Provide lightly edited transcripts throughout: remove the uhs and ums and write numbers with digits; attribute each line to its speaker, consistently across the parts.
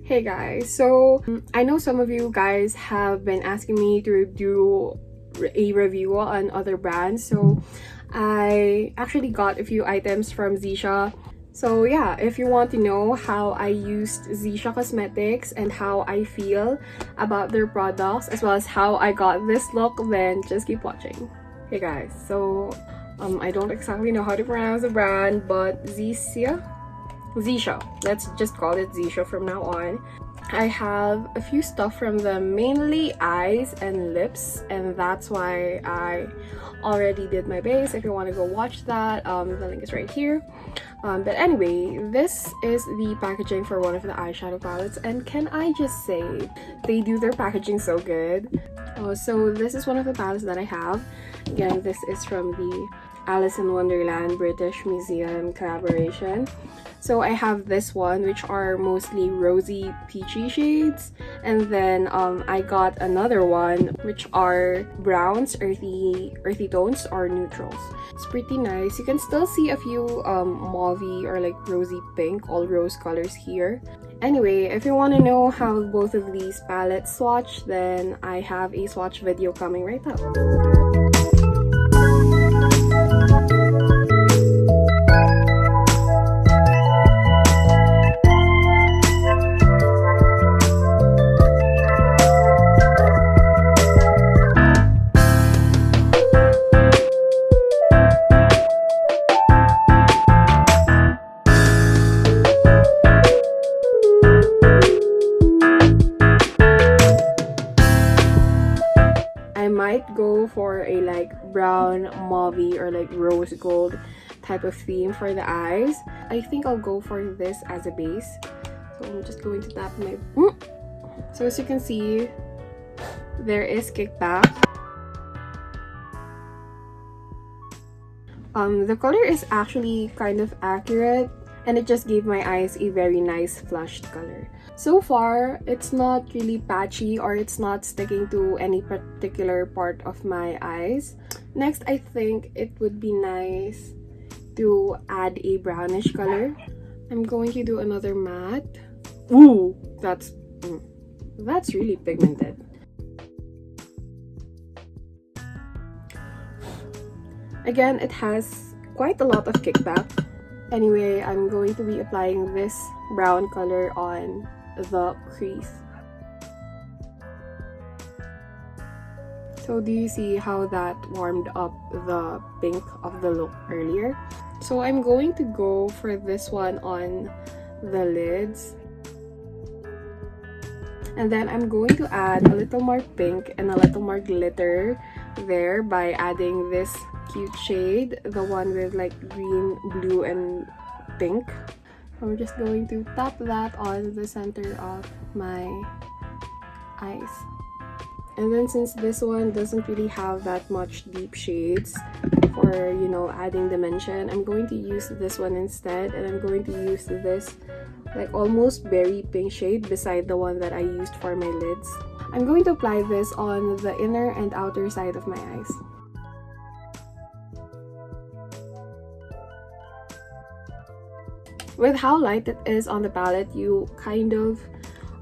Speaker 1: Hey guys, so I know some of you guys have been asking me to do a review on other brands, so I actually got a few items from Zeesea. So yeah, if you want to know how I used Zeesea Cosmetics and how I feel about their products as well as how I got this look, then just keep watching. Hey guys, so I don't exactly know how to pronounce the brand, but Zeesea, let's just call it Zeesea from now on. I have a few stuff from them, mainly eyes and lips, and that's why I already did my base. If you want to go watch that, the link is right here. But anyway, this is the packaging for one of the eyeshadow palettes, and can I just say they do their packaging so good. So this is one of the palettes that I have. Again, this is from the Alice in Wonderland British Museum collaboration. So I have this one, which are mostly rosy peachy shades, and then I got another one which are browns, earthy tones or neutrals. It's pretty nice. You can still see a few mauvey or like rosy pink, all rose colors here. Anyway, if you want to know how both of these palettes swatch, then I have a swatch video coming right up. I might go for a like brown mauvey or like rose gold type of theme for the eyes. I think I'll go for this as a base. So I'm just going to tap my... So as you can see, there is kickback. The color is actually kind of accurate, and it just gave my eyes a very nice flushed color. So far, it's not really patchy or it's not sticking to any particular part of my eyes. Next, I think it would be nice to add a brownish color. I'm going to do another matte. Ooh, that's really pigmented. Again, it has quite a lot of kickback. Anyway, I'm going to be applying this brown color on the crease. So do you see how that warmed up the pink of the look earlier? So I'm going to go for this one on the lids. And then I'm going to add a little more pink and a little more glitter there by adding this cute shade, the one with like green, blue, and pink. I'm just going to tap that on the center of my eyes. And then since this one doesn't really have that much deep shades for, you know, adding dimension, I'm going to use this one instead, and I'm going to use this like almost berry pink shade beside the one that I used for my lids. I'm going to apply this on the inner and outer side of my eyes. With how light it is on the palette, you kind of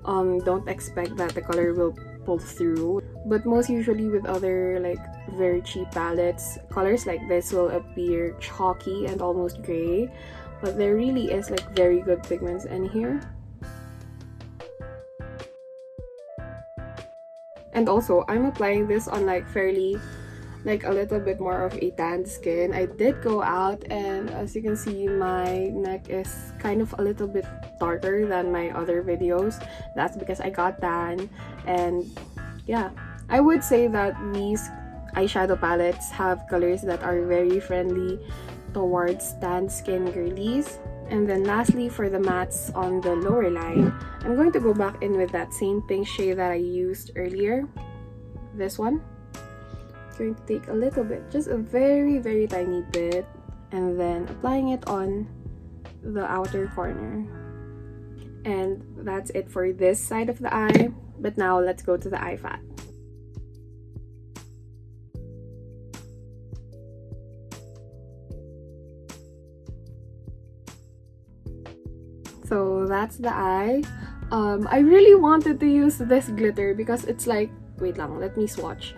Speaker 1: don't expect that the color will pull through. But most usually with other like very cheap palettes, colors like this will appear chalky and almost gray. But there really is like very good pigments in here. And also, I'm applying this on like fairly like a little bit more of a tanned skin. I did go out, and as you can see, my neck is kind of a little bit darker than my other videos. That's because I got tan. And yeah, I would say that these eyeshadow palettes have colors that are very friendly towards tanned skin girlies. And then lastly, for the mattes on the lower line, I'm going to go back in with that same pink shade that I used earlier. This one. Going to take a little bit, just a very tiny bit, and then applying it on the outer corner. And that's it for this side of the eye. But now let's go to the eye fat. So that's the eye. I really wanted to use this glitter because it's like, wait lang, let me swatch.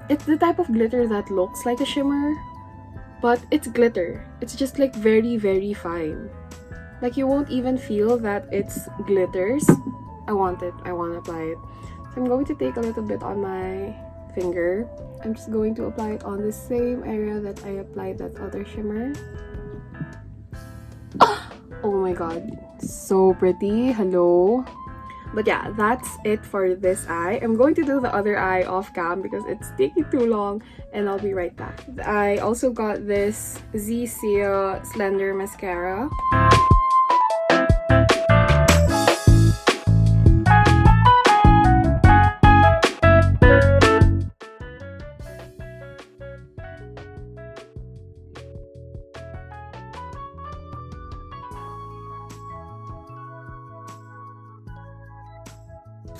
Speaker 1: It's the type of glitter that looks like a shimmer, but it's glitter. It's just like very, very fine. Like you won't even feel that it's glitters. I want it. I want to apply it. So I'm going to take a little bit on my finger. I'm just going to apply it on the same area that I applied that other shimmer. Oh my god, so pretty. Hello. But yeah, that's it for this eye. I'm going to do the other eye off cam because it's taking too long, and I'll be right back. I also got this ZEESEA Slender Mascara.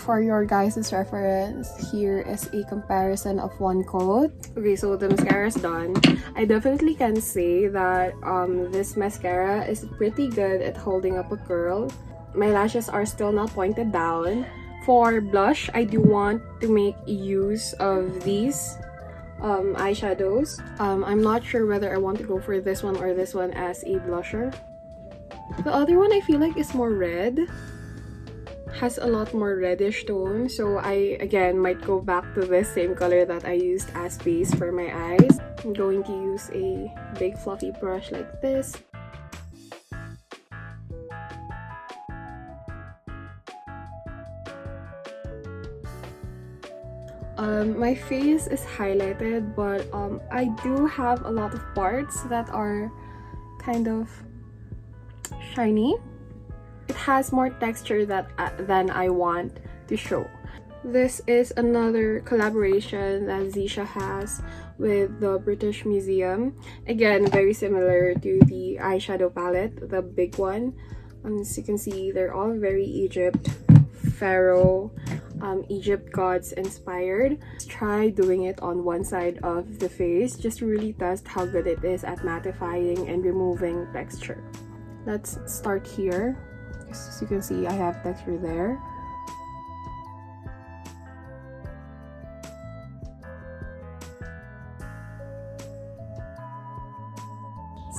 Speaker 1: For your guys' reference, here is a comparison of one coat. Okay, so the mascara is done. I definitely can say that this mascara is pretty good at holding up a curl. My lashes are still not pointed down. For blush, I do want to make use of these eyeshadows. I'm not sure whether I want to go for this one or this one as a blusher. The other one I feel like is more red. Has a lot more reddish tone, so I again might go back to this same color that I used as base for my eyes. I'm going to use a big fluffy brush like this. My face is highlighted, but I do have a lot of parts that are kind of shiny. It has more texture than I want to show. This is another collaboration that ZEESEA has with the British Museum. Again, very similar to the eyeshadow palette, the big one. As you can see, they're all very Egypt, Pharaoh, Egypt gods inspired. Try doing it on one side of the face just to really test how good it is at mattifying and removing texture. Let's start here. As you can see, I have texture there.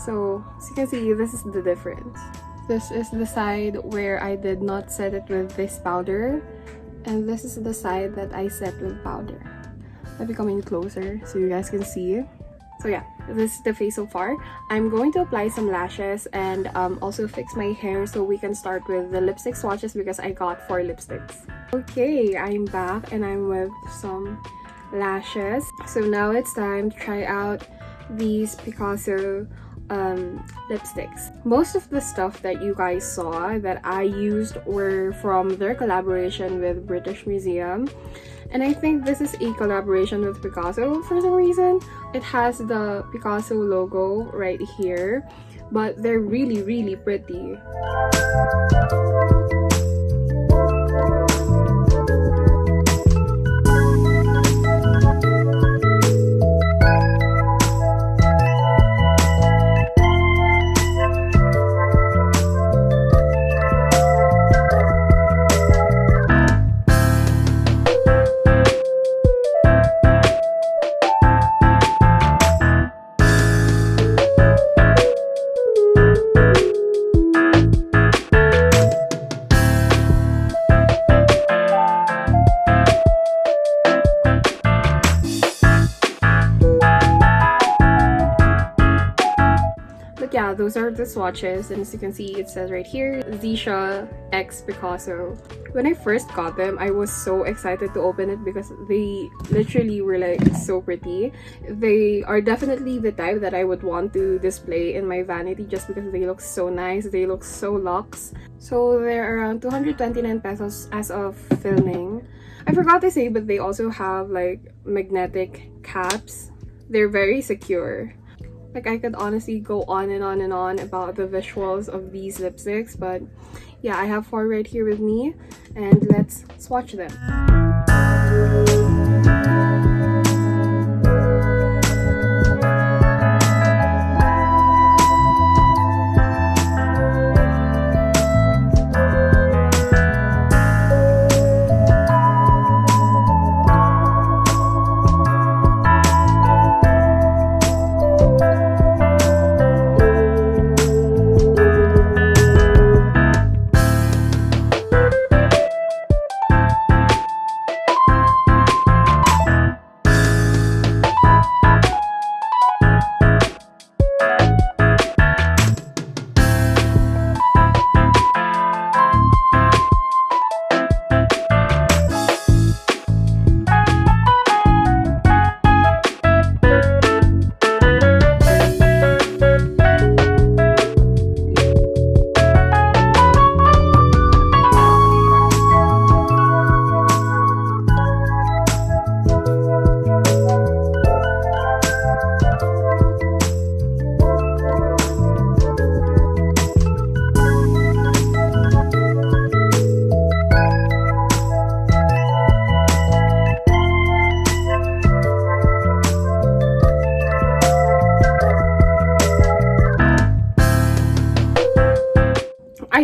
Speaker 1: So, as you can see, this is the difference. This is the side where I did not set it with this powder, and this is the side that I set with powder. Let me come in closer so you guys can see. So yeah, this is the face so far. I'm going to apply some lashes and also fix my hair so we can start with the lipstick swatches because I got 4 lipsticks. Okay, I'm back and I'm with some lashes. So now it's time to try out these Picasso lipsticks. Most of the stuff that you guys saw that I used were from their collaboration with British Museum. And I think this is a collaboration with Picasso for some reason. It has the Picasso logo right here, but they're really, really pretty. Yeah, those are the swatches, and as you can see, it says right here, ZEESEA X Picasso. When I first got them, I was so excited to open it because they literally were like so pretty. They are definitely the type that I would want to display in my vanity just because they look so nice, they look so luxe. So they're around 229 pesos as of filming. I forgot to say, but they also have like magnetic caps. They're very secure. Like, I could honestly go on and on and on about the visuals of these lipsticks, but yeah, I have 4 right here with me, and let's swatch them.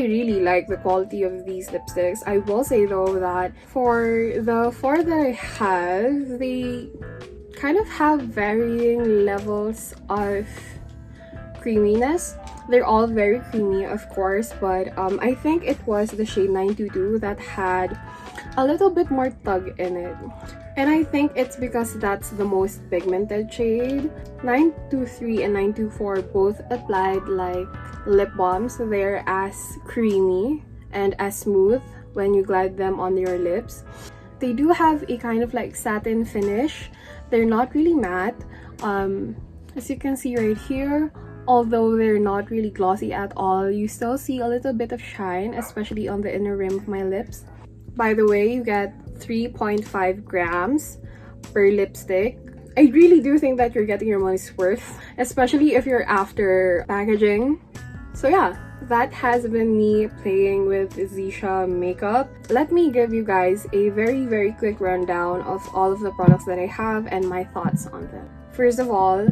Speaker 1: I really like the quality of these lipsticks. I will say though that for the four that I have, they kind of have varying levels of creaminess. They're all very creamy, of course, but I think it was the shade 922 that had a little bit more tug in it. And I think it's because that's the most pigmented shade. 923 and 924 both applied like lip balms. They're as creamy and as smooth when you glide them on your lips. They do have a kind of like satin finish. They're not really matte. As you can see right here, although they're not really glossy at all, you still see a little bit of shine, especially on the inner rim of my lips. By the way, you get 3.5 grams per lipstick. I really do think that you're getting your money's worth, especially if you're after packaging. So yeah, that has been me playing with Zeesea makeup. Let me give you guys a very quick rundown of all of the products that I have and my thoughts on them. First of all,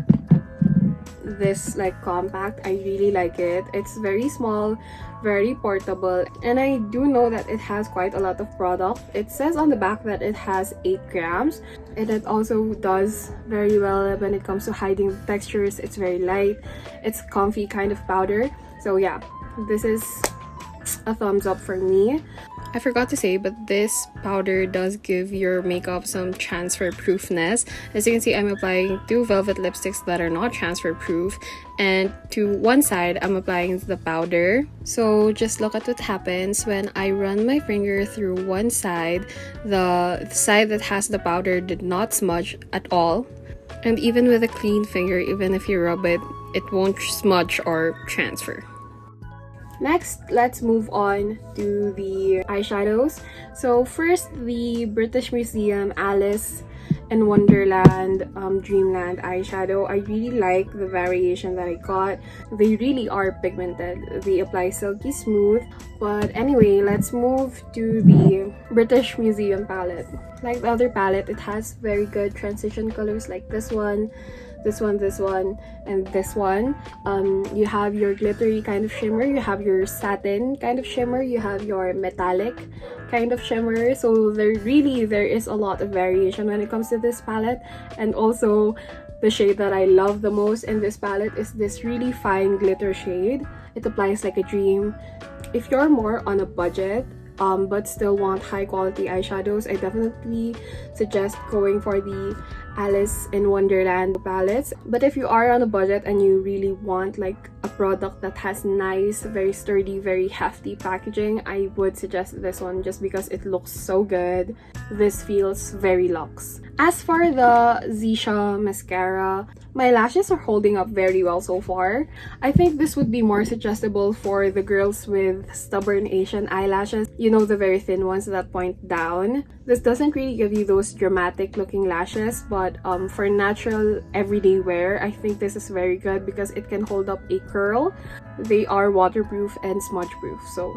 Speaker 1: this like compact, I really like it. It's very small, very portable, and I do know that it has quite a lot of product. It says on the back that it has 8 grams, and it also does very well when it comes to hiding textures. It's very light, it's comfy kind of powder. So yeah, this is a thumbs up for me. I forgot to say, but this powder does give your makeup some transfer proofness. As you can see, I'm applying 2 velvet lipsticks that are not transfer proof, and to one side I'm applying the powder. So just look at what happens when I run my finger through one side. The side that has the powder did not smudge at all, and even with a clean finger, even if you rub it, it won't smudge or transfer. Next, let's move on to the eyeshadows. So first, the British Museum Alice in Wonderland Dreamland eyeshadow. I really like the variation that I got. They really are pigmented. They apply silky smooth. But anyway, let's move to the British Museum palette. Like the other palette, it has very good transition colors like this one, and this one. You have your glittery kind of shimmer, you have your satin kind of shimmer, you have your metallic kind of shimmer. So there is a lot of variation when it comes to this palette. And also, the shade that I love the most in this palette is this really fine glitter shade. It applies like a dream. If you're more on a budget but still want high quality eyeshadows, I definitely suggest going for the Alice in Wonderland palettes. But if you are on a budget and you really want like a product that has nice, very sturdy, very hefty packaging, I would suggest this one just because it looks so good. This feels very luxe. As for the Zeesea mascara, my lashes are holding up very well so far. I think this would be more suggestible for the girls with stubborn Asian eyelashes. You know, the very thin ones that point down. This doesn't really give you those dramatic looking lashes, but for natural everyday wear, I think this is very good because it can hold up a curl. They are waterproof and smudge proof. So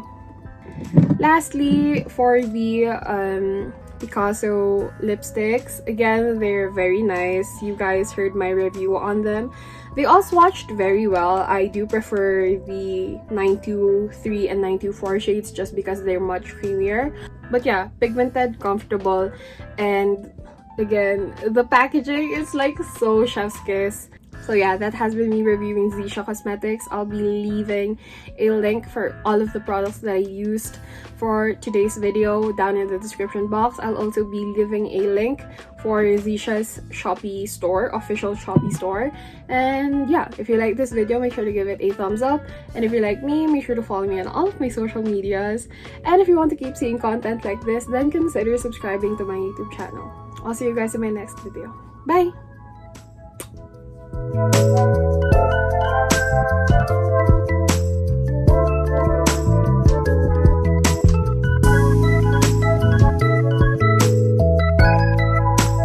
Speaker 1: lastly, for the Picasso lipsticks, again, they're very nice. You guys heard my review on them. They all swatched very well. I do prefer the 923 and 924 shades just because they're much creamier. But yeah, pigmented, comfortable, and again, the packaging is like so chef's kiss. So yeah, that has been me reviewing Zeesea Cosmetics. I'll be leaving a link for all of the products that I used for today's video down in the description box. I'll also be leaving a link for Zeesha's Shopee store, official Shopee store. And yeah, if you like this video, make sure to give it a thumbs up. And if you like me, make sure to follow me on all of my social medias. And if you want to keep seeing content like this, then consider subscribing to my YouTube channel. I'll see you guys in my next video. Bye!